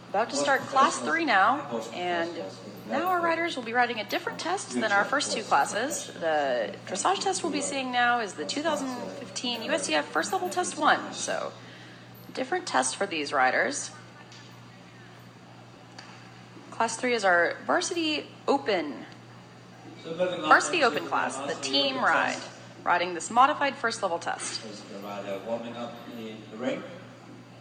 About to start class 3 now, and now our riders will be riding a different test than our first two classes. The dressage test we'll be seeing now is the 2015 USDF First Level Test 1, so different test for these riders. Class 3 is our varsity open class, the team ride, riding this modified first level test.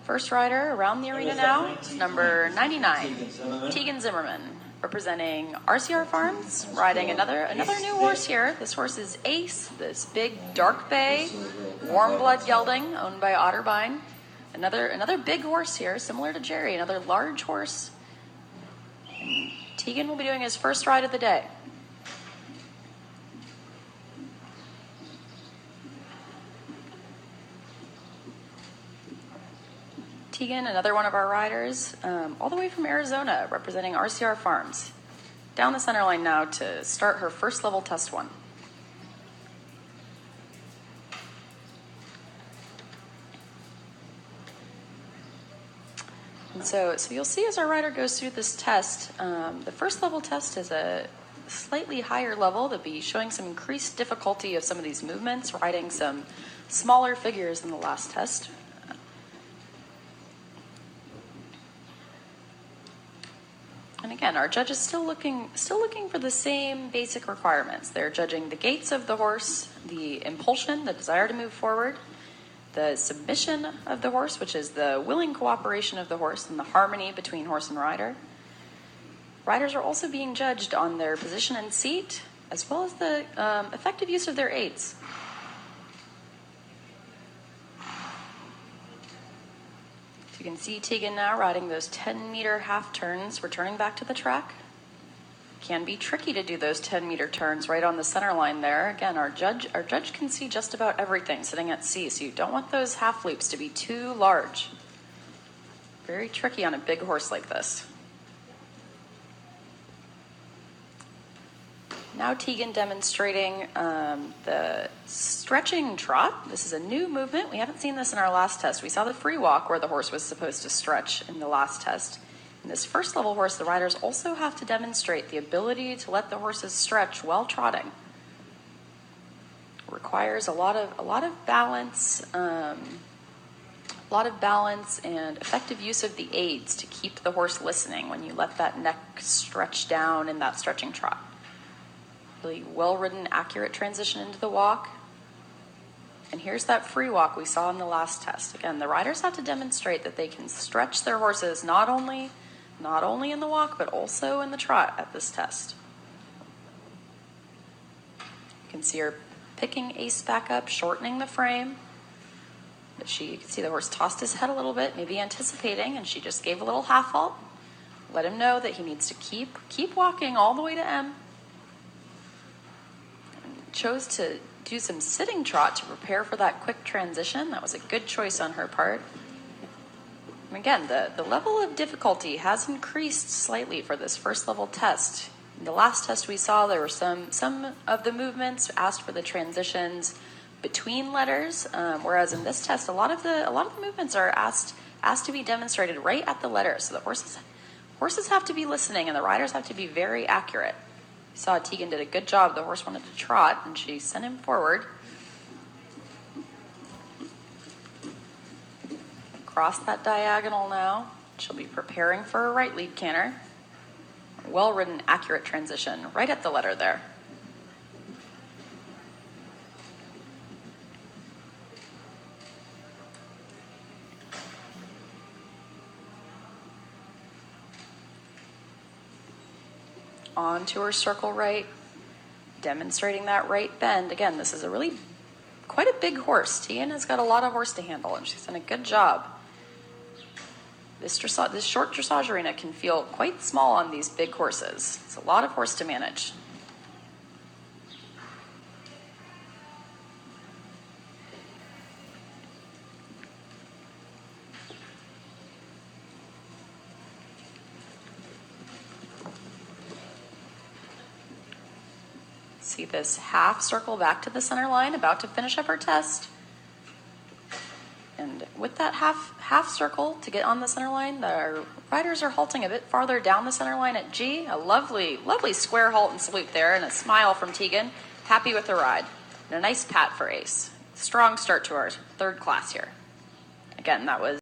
First rider around the arena now is number 99, Tegan Zimmerman, representing RCR Farms, riding another new horse here. This horse is Ace, this big dark bay, warm blood gelding owned by Otterbein. Another big horse here, similar to Jerry, another large horse. And Tegan will be doing his first ride of the day. Tegan, another one of our riders, all the way from Arizona, representing RCR Farms. Down the center line now to start her first level test 1. And so you'll see as our rider goes through this test, the first level test is a slightly higher level. They'll be showing some increased difficulty of some of these movements, riding some smaller figures than the last test. And again, our judge is still looking for the same basic requirements. They're judging the gaits of the horse, the impulsion, the desire to move forward, the submission of the horse, which is the willing cooperation of the horse, and the harmony between horse and rider. Riders are also being judged on their position and seat, as well as the effective use of their aids. You can see Tegan now riding those 10-meter half turns, returning back to the track. Can be tricky to do those 10-meter turns right on the center line there. Again, our judge can see just about everything sitting at C, so you don't want those half loops to be too large. Very tricky on a big horse like this. Now Tegan demonstrating the stretching trot. This is a new movement. We haven't seen this in our last test. We saw the free walk where the horse was supposed to stretch in the last test. In this first level horse, the riders also have to demonstrate the ability to let the horses stretch while trotting. It requires a lot of balance, and effective use of the aids to keep the horse listening when you let that neck stretch down in that stretching trot. Really well-ridden, accurate transition into the walk. And here's that free walk we saw in the last test. Again, the riders have to demonstrate that they can stretch their horses not only in the walk, but also in the trot at this test. You can see her picking Ace back up, shortening the frame. But you can see the horse tossed his head a little bit, maybe anticipating, and she just gave a little half halt. Let him know that he needs to keep walking all the way to M. Chose to do some sitting trot to prepare for that quick transition. That was a good choice on her part. And again, the level of difficulty has increased slightly for this first level test. In the last test we saw there were some of the movements asked for the transitions between letters, whereas in this test a lot of the movements are asked to be demonstrated right at the letter. So the horses have to be listening and the riders have to be very accurate. Saw Tegan did a good job. The horse wanted to trot, and she sent him forward. Across that diagonal now. She'll be preparing for a right lead canter. Well-ridden, accurate transition right at the letter there. On to her circle right, demonstrating that right bend. Again, this is quite a big horse. Tegan has got a lot of horse to handle, and she's done a good job. This short dressage arena can feel quite small on these big horses. It's a lot of horse to manage. See this half circle back to the center line, about to finish up her test. And And with that half circle to get on the center line, the riders are halting a bit farther down the center line at G. A lovely square halt and salute there, and a smile from Tegan. Happy with the ride. And a nice pat for Ace. Strong start to our third class here. Again, that was